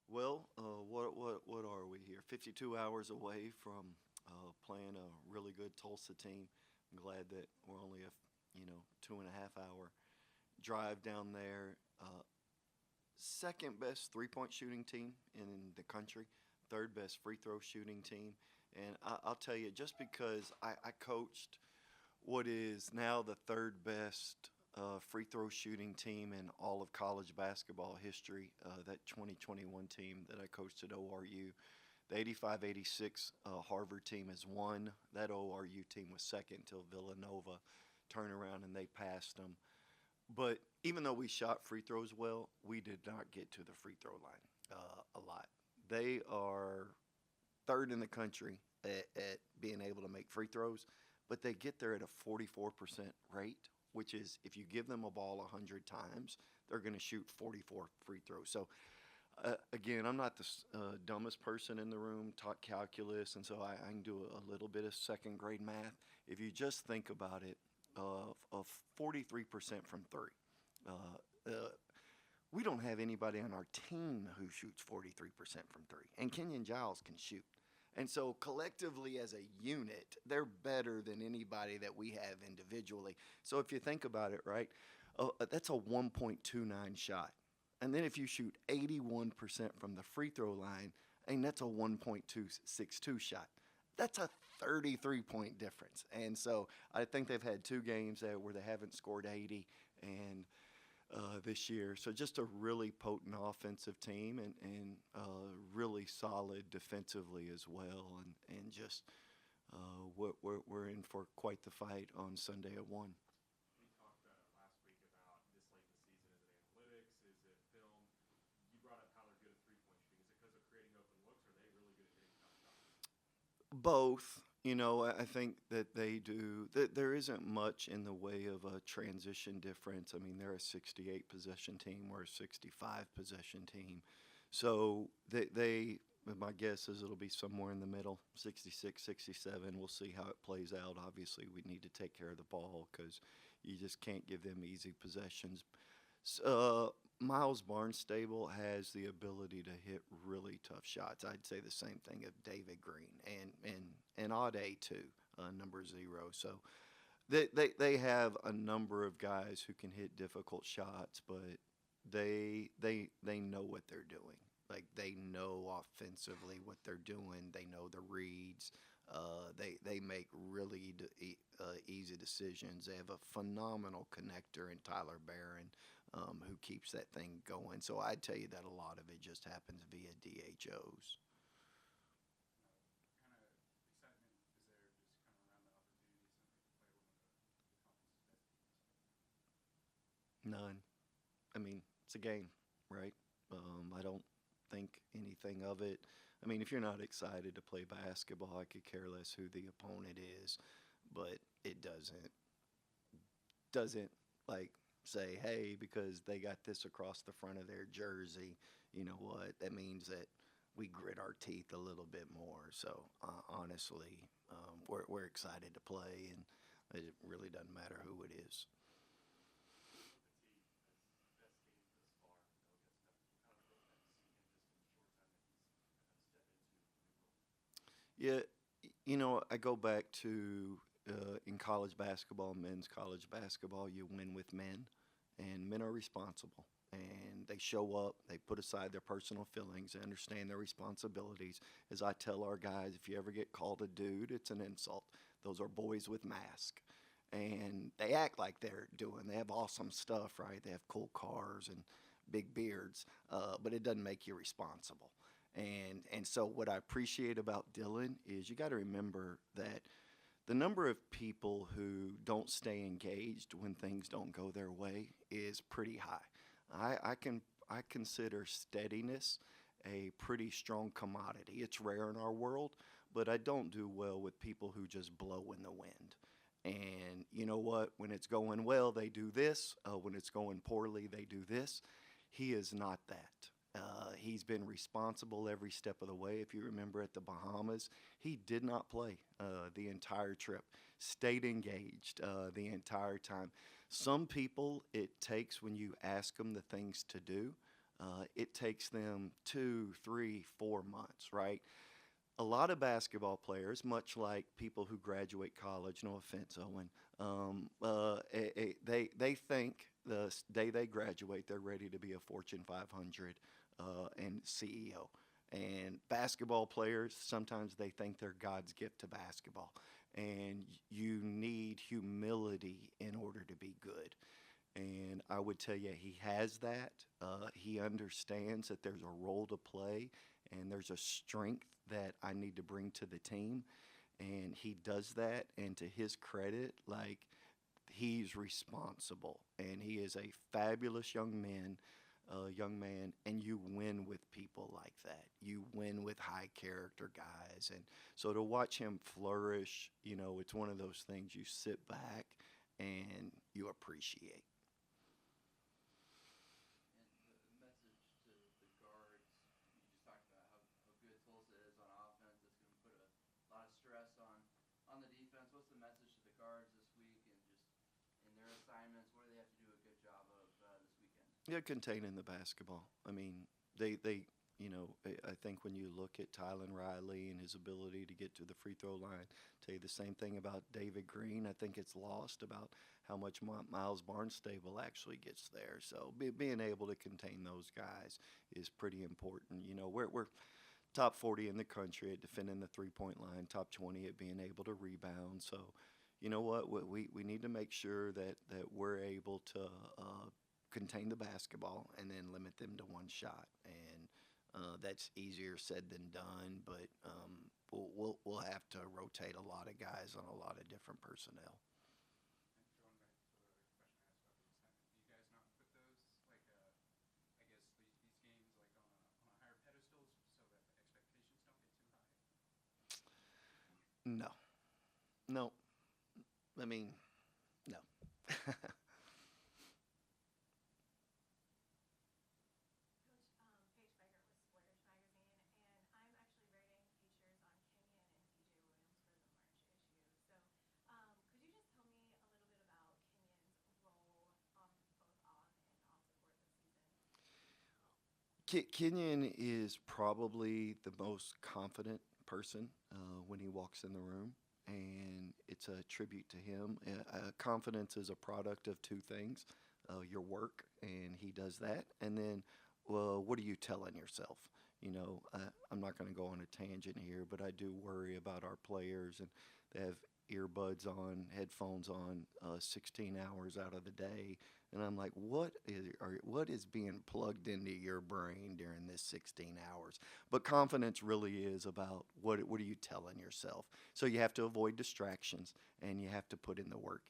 Well, what are we here? 52 hours away from playing a really good Tulsa team. I'm glad that we're only a 2.5 hour drive down there. Second best three-point shooting team in the country, third best free throw shooting team, and I'll tell you, just because I coached what is now the third best free throw shooting team in all of college basketball history. That 2021 team that I coached at ORU, the 85-86 Harvard team has won. That ORU team was second until Villanova turned around and they passed them. But even though we shot free throws well, we did not get to the free throw line a lot. They are third in the country at being able to make free throws, but they get there at a 44% rate, which is if you give them a ball 100 times, they're going to shoot 44 free throws. So, again, I'm not the dumbest person in the room, taught calculus, and so I can do a little bit of second grade math. If you just think about it, of 43% from three. We don't have anybody on our team who shoots 43% from three, and Kenyon Giles can shoot. And so collectively as a unit, they're better than anybody that we have individually. So if you think about it, right, that's a 1.29 shot. And then if you shoot 81% from the free throw line, and that's a 1.262 shot. That's a 33-point difference. And so I think they've had two games there where they haven't scored 80 and this year. So just a really potent offensive team and really solid defensively as well. And just we're in for quite the fight on Sunday at 1. We talked last week about this late in the season. Is it analytics? Is it film? You brought up how they're good at three-point shooting. Is it because of creating open looks, or are they really good at hitting tough shots? Both. I think that they do. There isn't much in the way of a transition difference. I mean, they're a 68 possession team. We're a 65 possession team. So my guess is it'll be somewhere in the middle, 66, 67. We'll see how it plays out. Obviously, we need to take care of the ball because you just can't give them easy possessions. Miles Barnstable has the ability to hit really tough shots. I'd say the same thing of David Green and Ade too, number 0. So they have a number of guys who can hit difficult shots, but they know what they're doing. Like they know offensively what they're doing. They know the reads. They make really easy decisions. They have a phenomenal connector in Tyler Barron, who keeps that thing going. So I'd tell you that a lot of it just happens via DHOs. Kind of excitement is there just kind of around the opportunities and to play one of the conference's best teams? None. I mean, it's a game, right? I don't think anything of it. I mean, if you're not excited to play basketball, I could care less who the opponent is, but it doesn't like say, hey, because they got this across the front of their jersey, you know what? That means that we grit our teeth a little bit more. So honestly, we're excited to play, and it really doesn't matter who it is. The team as best team thus far, against them. Kind of felt that to see him just in the short time that he's had to step into the new role. Yeah, I go back to in college basketball, men's college basketball, you win with men, and men are responsible. And they show up, they put aside their personal feelings, they understand their responsibilities. As I tell our guys, if you ever get called a dude, it's an insult. Those are boys with masks. And they act like they have awesome stuff, right? They have cool cars and big beards, but it doesn't make you responsible. And so what I appreciate about Dylan is you got to remember that the number of people who don't stay engaged when things don't go their way is pretty high. I consider steadiness a pretty strong commodity. It's rare in our world, but I don't do well with people who just blow in the wind. And you know what? When it's going well, they do this. When it's going poorly, they do this. He is not that. He's been responsible every step of the way. If you remember at the Bahamas, he did not play the entire trip, stayed engaged the entire time. Some people, it takes when you ask them the things to do, it takes them 2, 3, 4 months, right? A lot of basketball players, much like people who graduate college, no offense, Owen, they think the day they graduate, they're ready to be a Fortune 500 and CEO. And basketball players, sometimes they think they're God's gift to basketball. And you need humility in order to be good. And I would tell you, he has that. He understands that there's a role to play and there's a strength that I need to bring to the team. And he does that. And to his credit, like, he's responsible. And he is a fabulous young man, and you win with people like that. You win with high character guys. And so to watch him flourish, it's one of those things you sit back and you appreciate. And the message to the guards, you just talked about how good Tulsa is on offense. It's going to put a lot of stress on the defense. What's the message to the guards this week and just in their assignments? What do they have to do a good job of this weekend? Yeah, containing the basketball. I mean, I think when you look at Tylen Riley and his ability to get to the free throw line, tell you the same thing about David Green. I think it's lost about how much Miles Barnstable actually gets there. So being able to contain those guys is pretty important. We're top 40 in the country at defending the three-point line, top 20 at being able to rebound. So, you know what? We need to make sure that we're able to contain the basketball and then limit them to one shot. And that's easier said than done, but we'll have to rotate a lot of guys on a lot of different personnel. And going back to the question I asked about the second, do you guys not put those, like, I guess these games, like, on a higher pedestal so that the expectations don't get too high? No. No. I mean, no. Kenyon is probably the most confident person when he walks in the room, and it's a tribute to him. Confidence is a product of two things: your work, and he does that, and then, well, what are you telling yourself? I'm not going to go on a tangent here, but I do worry about our players, and they have earbuds on, headphones on, 16 hours out of the day. And I'm like, what is being plugged into your brain during this 16 hours? But confidence really is about what are you telling yourself? So you have to avoid distractions, and you have to put in the work.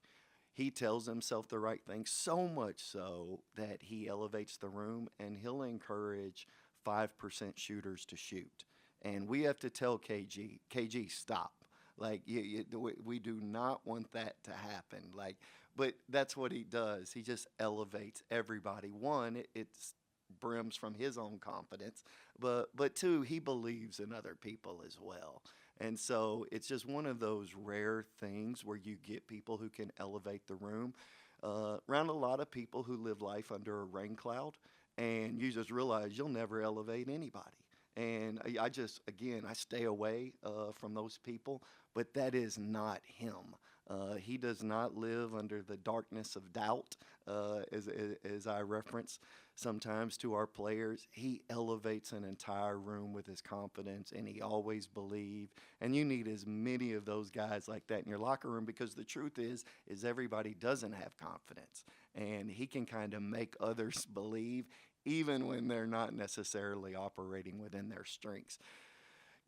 He tells himself the right thing, so much so that he elevates the room, and he'll encourage 5% shooters to shoot. And we have to tell KG, stop. Like, we do not want that to happen. Like, but that's what he does. He just elevates everybody. One, it brims from his own confidence, but two, he believes in other people as well. And so it's just one of those rare things where you get people who can elevate the room. Around a lot of people who live life under a rain cloud, and you just realize you'll never elevate anybody. And I stay away from those people, but that is not him. He does not live under the darkness of doubt, as I reference sometimes to our players. He elevates an entire room with his confidence, and he always believes. And you need as many of those guys like that in your locker room, because the truth is everybody doesn't have confidence. And he can kind of make others believe, even when they're not necessarily operating within their strengths.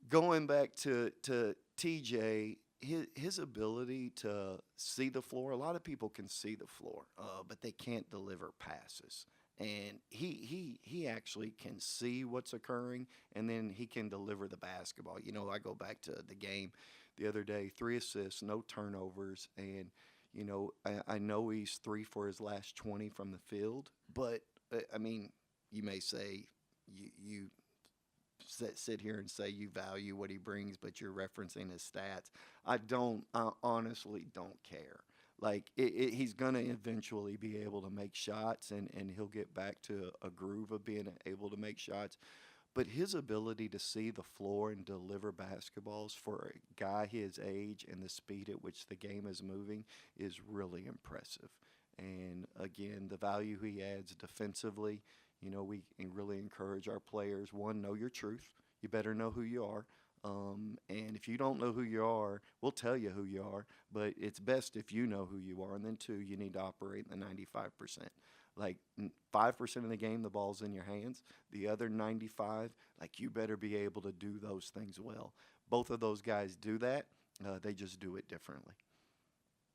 Going back to TJ, his ability to see the floor, a lot of people can see the floor, but they can't deliver passes. And he actually can see what's occurring, and then he can deliver the basketball. I go back to the game the other day, 3 assists, no turnovers, and, I know he's 3 for his last 20 from the field, but, I mean, you may say you sit here and say you value what he brings, but you're referencing his stats. I honestly don't care. Like he's gonna eventually be able to make shots, and he'll get back to a groove of being able to make shots. But his ability to see the floor and deliver basketballs for a guy his age and the speed at which the game is moving is really impressive. And again, the value he adds defensively, we really encourage our players, one, know your truth. You better know who you are. And if you don't know who you are, we'll tell you who you are, but it's best if you know who you are. And then, two, you need to operate in the 95%. Like 5% of the game, the ball's in your hands. The other 95, like you better be able to do those things well. Both of those guys do that. They just do it differently.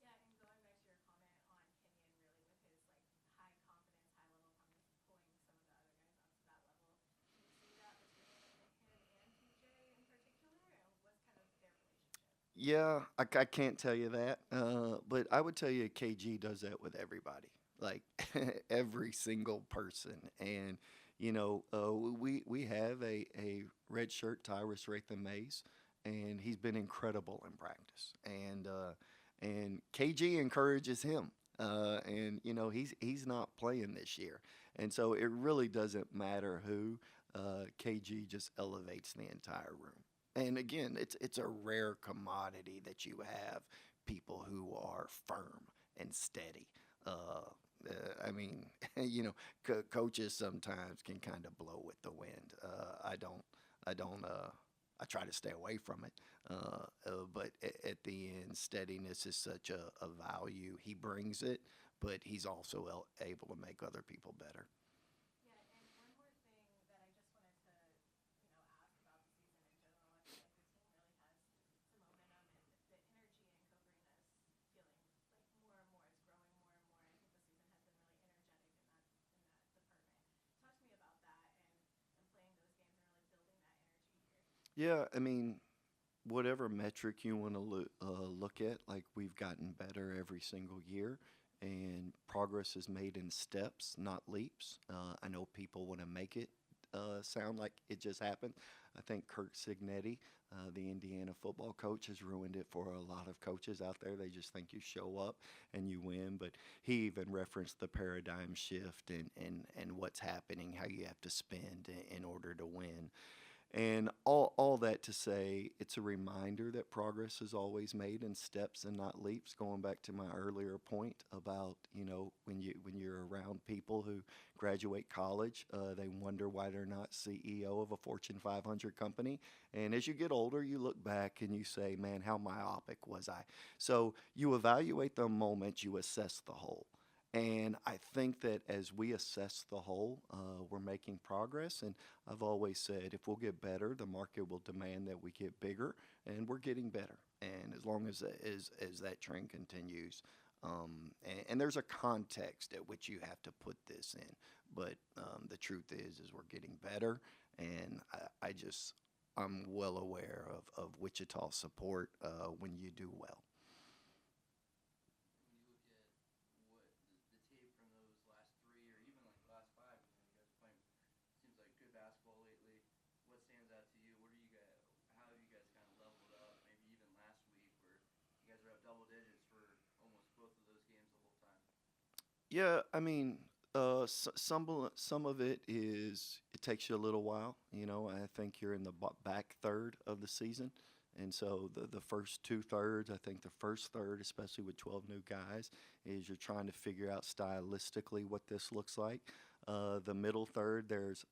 Yeah, and going back to your comment on Kenyon, really with his like high confidence, high level confidence, pulling some of the other guys up to that level. Do you see that between him and TJ in particular, and what's kind of their relationship? Yeah, I can't tell you that, but I would tell you KG does that with everybody, like every single person. And we have a red shirt, Tyrus Rathan Mays, and he's been incredible in practice. And KG encourages him, and he's not playing this year, and so it really doesn't matter who. KG just elevates the entire room. And again, it's a rare commodity that you have people who are firm and steady. I mean, coaches sometimes can kind of blow with the wind. I don't. I don't. I try to stay away from it. But at the end, steadiness is such a value. He brings it, but he's also able to make other people better. Yeah, and one more thing that I just wanted to, ask about the season in general. I feel like the team really has some momentum, and the energy and co-bringness feeling like more and more is growing more and more. I think the season has been really energetic in that department. Talk to me about that and playing those games and really building that energy here. Yeah, I mean, whatever metric you want to look at, like we've gotten better every single year, and progress is made in steps, not leaps. I know people want to make it sound like it just happened. I think Kirk Signetti, the Indiana football coach, has ruined it for a lot of coaches out there. They just think you show up and you win. But he even referenced the paradigm shift and what's happening, how you have to spend in order to win. And all that to say, it's a reminder that progress is always made in steps and not leaps. Going back to my earlier point about, when you're around people who graduate college, they wonder why they're not CEO of a Fortune 500 company. And as you get older, you look back and you say, man, how myopic was I? So you evaluate the moment, you assess the whole. And I think that as we assess the whole, we're making progress. And I've always said if we'll get better, the market will demand that we get bigger, and we're getting better. And as long as that trend continues, and there's a context at which you have to put this in. But the truth is we're getting better, and I'm well aware of Wichita support when you do well. When you look at what the tape from those last three or even like the last five, you guys playing seems like good basketball lately. What stands out to you? What are you guys? How have you guys kind of leveled up? Maybe even last week where you guys were up double digits for almost both of those games the whole time. Yeah, I mean, some of it is it takes you a little while. I think you're in the back third of the season, and so the first two thirds, I think the first third, especially with 12 new guys, is you're trying to figure out stylistically what this looks like. The middle third, there's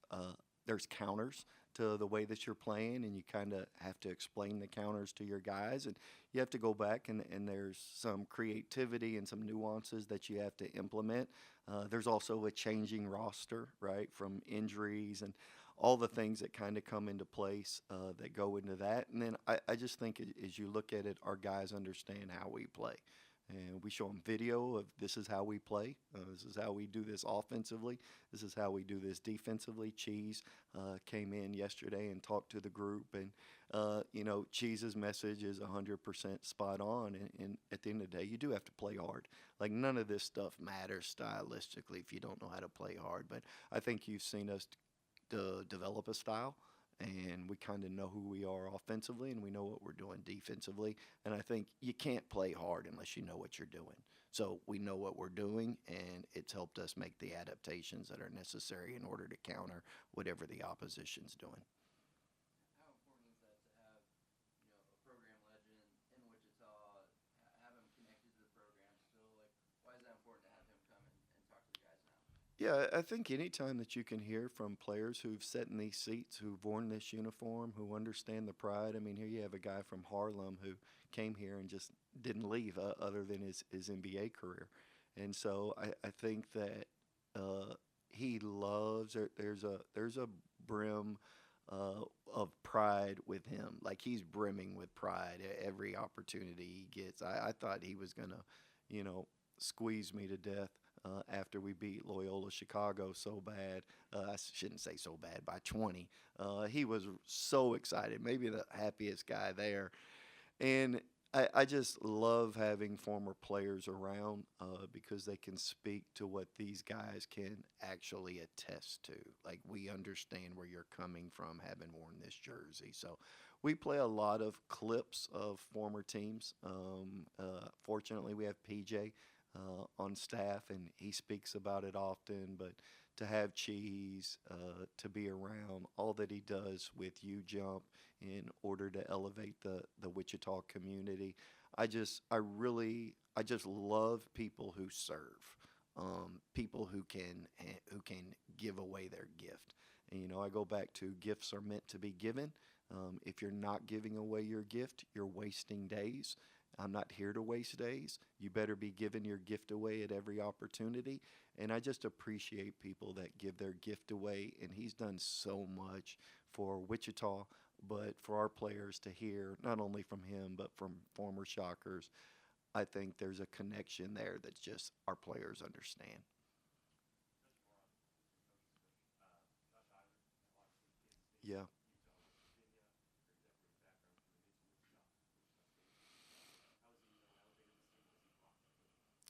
counters to the way that you're playing, and you kind of have to explain the counters to your guys, and you have to go back and there's some creativity and some nuances that you have to implement. There's also a changing roster, right, from injuries and all the things that kind of come into place that go into that. And then I just think as you look at it, our guys understand how we play. And we show them video of this is how we play. This is how we do this offensively. This is how we do this defensively. Cheese came in yesterday and talked to the group. And, Cheese's message is 100% spot on. And at the end of the day, you do have to play hard. Like, none of this stuff matters stylistically if you don't know how to play hard. But I think you've seen us develop a style, and we kind of know who we are offensively, and we know what we're doing defensively. And I think you can't play hard unless you know what you're doing. So we know what we're doing, and it's helped us make the adaptations that are necessary in order to counter whatever the opposition's doing. How important is that to have, a program legend in Wichita, have him connected to the program still? Like, why is that important to have him come and talk to the guys now? Yeah, I think anytime that you can hear from players who've sat in these seats, who've worn this uniform, who understand the pride. I mean, here you have a guy from Harlem who came here and just didn't leave other than his NBA career. And so I think that he loves, there's a brim of pride with him. Like he's brimming with pride every opportunity he gets. I thought he was going to, squeeze me to death after we beat Loyola Chicago so bad. I shouldn't say so bad, by 20. He was so excited, maybe the happiest guy there. And I just love having former players around because they can speak to what these guys can actually attest to. Like, we understand where you're coming from having worn this jersey. So we play a lot of clips of former teams. Fortunately, we have PJ on staff, and he speaks about it often. But to have Cheese, to be around all that he does with U Jump in order to elevate the Wichita community, I just love people who serve, people who can give away their gift. And I go back to gifts are meant to be given. If you're not giving away your gift, you're wasting days. I'm not here to waste days. You better be giving your gift away at every opportunity. And I just appreciate people that give their gift away. And he's done so much for Wichita, but for our players to hear, not only from him, but from former Shockers, I think there's a connection there that just our players understand. Yeah.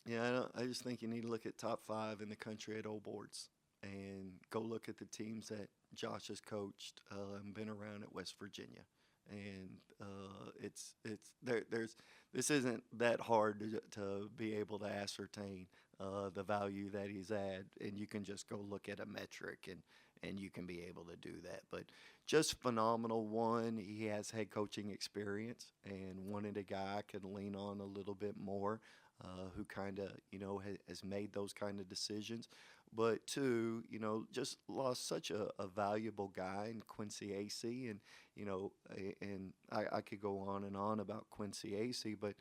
Yeah, I just think you need to look at top five in the country at old boards and go look at the teams that Josh has coached and been around at West Virginia. And there's this isn't that hard to be able to ascertain the value that he's had, and you can just go look at a metric and you can be able to do that. But just phenomenal. One, he has head coaching experience and wanted a guy I could lean on a little bit more, who kind of, has made those kind of decisions. But two, just lost such a valuable guy in Quincy AC. And, and I could go on and on about Quincy AC, but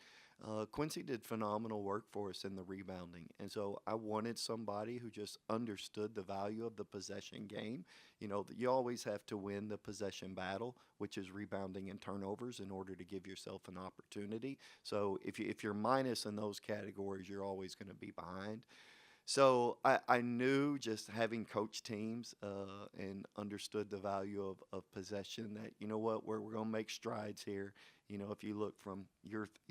Quincy did phenomenal work for us in the rebounding. And so I wanted somebody who just understood the value of the possession game. That you always have to win the possession battle, which is rebounding and turnovers, in order to give yourself an opportunity. So if you're minus in those categories, you're always going to be behind. So I knew, just having coached teams and understood the value of possession, that, what, we're going to make strides here. If you look from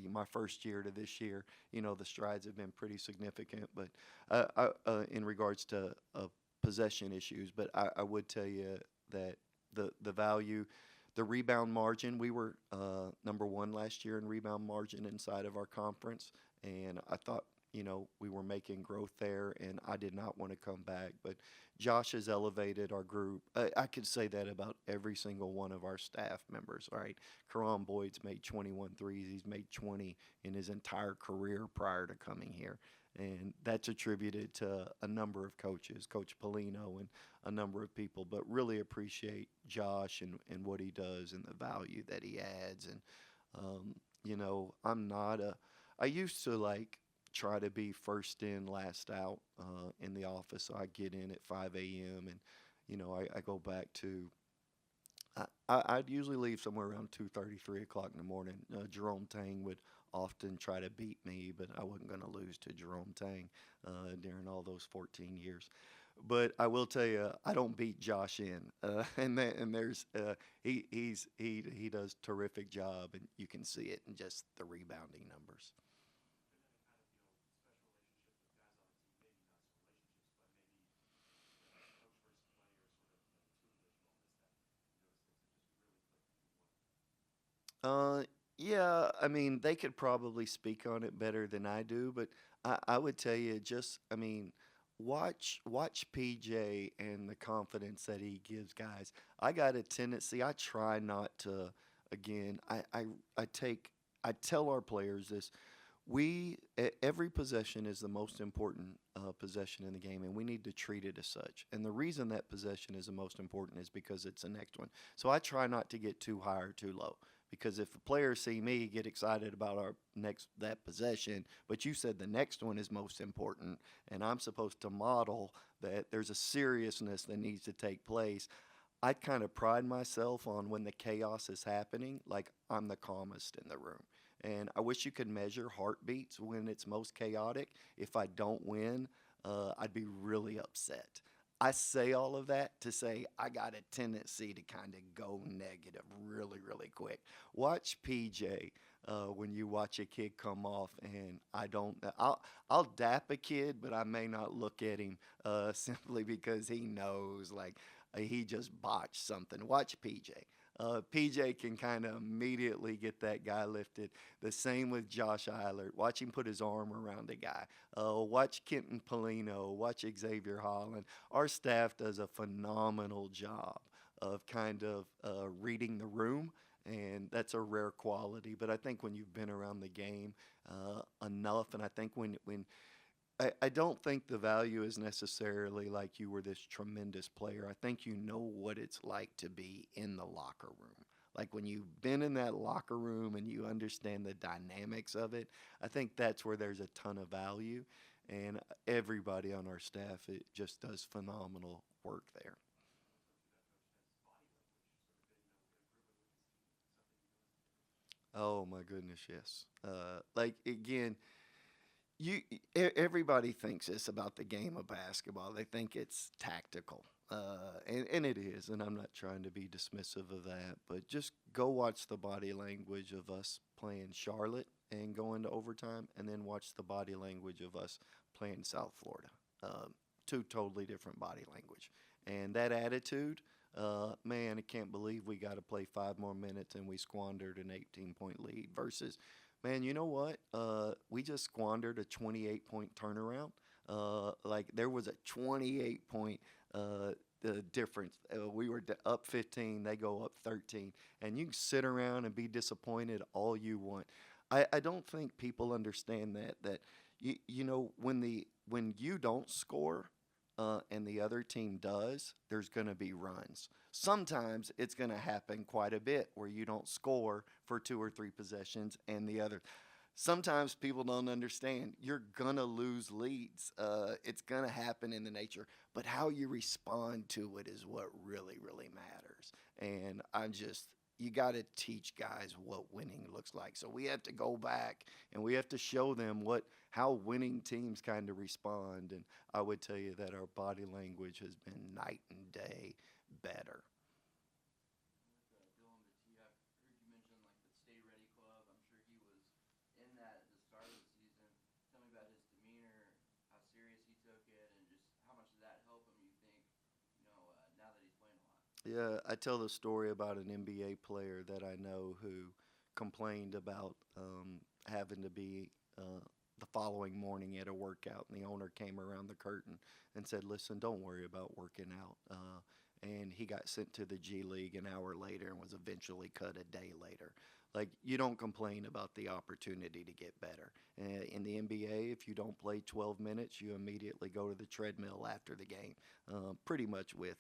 my first year to this year, the strides have been pretty significant. But in regards to possession issues, but I would tell you that the value, the rebound margin, we were number one last year in rebound margin inside of our conference, and I thought, we were making growth there, and I did not want to come back. But Josh has elevated our group. I could say that about every single one of our staff members, right? Karan Boyd's made 21 threes. He's made 20 in his entire career prior to coming here. And that's attributed to a number of coaches, Coach Polino and a number of people, but really appreciate Josh and what he does and the value that he adds. And, I used to try to be first in, last out in the office. So I get in at 5 a.m. and, I go back to, I'd usually leave somewhere around 2:30, 3 o'clock in the morning. Jerome Tang would often try to beat me, but I wasn't going to lose to Jerome Tang during all those 14 years. But I will tell you, I don't beat Josh in, and there's he does a terrific job, and you can see it in just the rebounding numbers. Yeah, I mean, they could probably speak on it better than I do, but I would tell you just, I mean, watch PJ and the confidence that he gives guys. I got a tendency, I try not to, again, I take, I tell our players this. Every possession is the most important possession in the game, and we need to treat it as such. And the reason that possession is the most important is because it's the next one. So I try not to get too high or too low, because if the players see me get excited about our next that possession, but you said the next one is most important, and I'm supposed to model that there's a seriousness that needs to take place. I kind of pride myself on when the chaos is happening, like I'm the calmest in the room. And I wish you could measure heartbeats when it's most chaotic. If I don't win, I'd be really upset. I say all of that to say I got a tendency to kind of go negative really, really quick. Watch PJ when you watch a kid come off, and I don't. I'll dap a kid, but I may not look at him simply because he knows like he just botched something. Watch PJ. PJ can kind of immediately get that guy lifted. The same with Josh Eilert. Watch him put his arm around a guy. Watch Kenton Polino. Watch Xavier Holland. Our staff does a phenomenal job of kind of reading the room, and that's a rare quality. But I think when you've been around the game enough, and I think when I don't think the value is necessarily like you were this tremendous player. I think you know what it's like to be in the locker room. Like when you've been in that locker room and you understand the dynamics of it, I think that's where there's a ton of value. And everybody on our staff, it just does phenomenal work there. Oh my goodness, yes. Like again, everybody thinks this about the game of basketball. They think it's tactical, and it is. And I'm not trying to be dismissive of that, but just go watch the body language of us playing Charlotte and going to overtime, and then watch the body language of us playing South Florida. Two totally different body language, and that attitude. Man, I can't believe we got to play 5 more minutes and we squandered an 18-point lead versus man, you know what? We just squandered a 28-point turnaround. Like there was a 28-point difference. We were up 15, they go up 13, and you can sit around and be disappointed all you want. I don't think people understand that you know when you don't score. And the other team does, there's going to be runs. Sometimes it's going to happen quite a bit where you don't score for 2 or 3 possessions and the other. Sometimes people don't understand. You're going to lose leads. It's going to happen in the nature. But how you respond to it is what really, really matters. And you got to teach guys what winning looks like. So we have to go back and we have to show them how winning teams kind of respond. And I would tell you that our body language has been night and day better. Dylan Batia, I heard you mention like the Stay Ready Club. I'm sure he was in that at the start of the season. Tell me about his demeanor, how serious he took it, and just how much did that help him, you think, now that he's playing a lot? Yeah, I tell the story about an NBA player that I know who complained about having to be the following morning at a workout, and the owner came around the curtain and said, "Listen, don't worry about working out." And he got sent to the G League an hour later and was eventually cut a day later. Like, you don't complain about the opportunity to get better. In the NBA, if you don't play 12 minutes, you immediately go to the treadmill after the game, pretty much with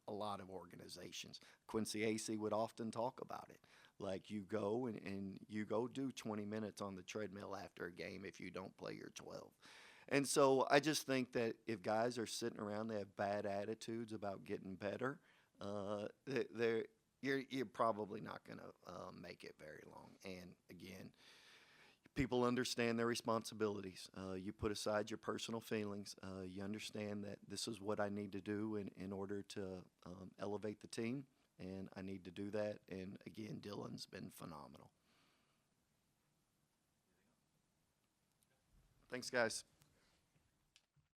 a lot of organizations. Quincy Acey would often talk about it. Like, you go and you go do 20 minutes on the treadmill after a game if you don't play your 12. And so I just think that if guys are sitting around, they have bad attitudes about getting better, you're probably not going to make it very long. And again, people understand their responsibilities. You put aside your personal feelings. You understand that this is what I need to do in order to elevate the team, and I need to do that. And again, Dylan's been phenomenal. Thanks, guys.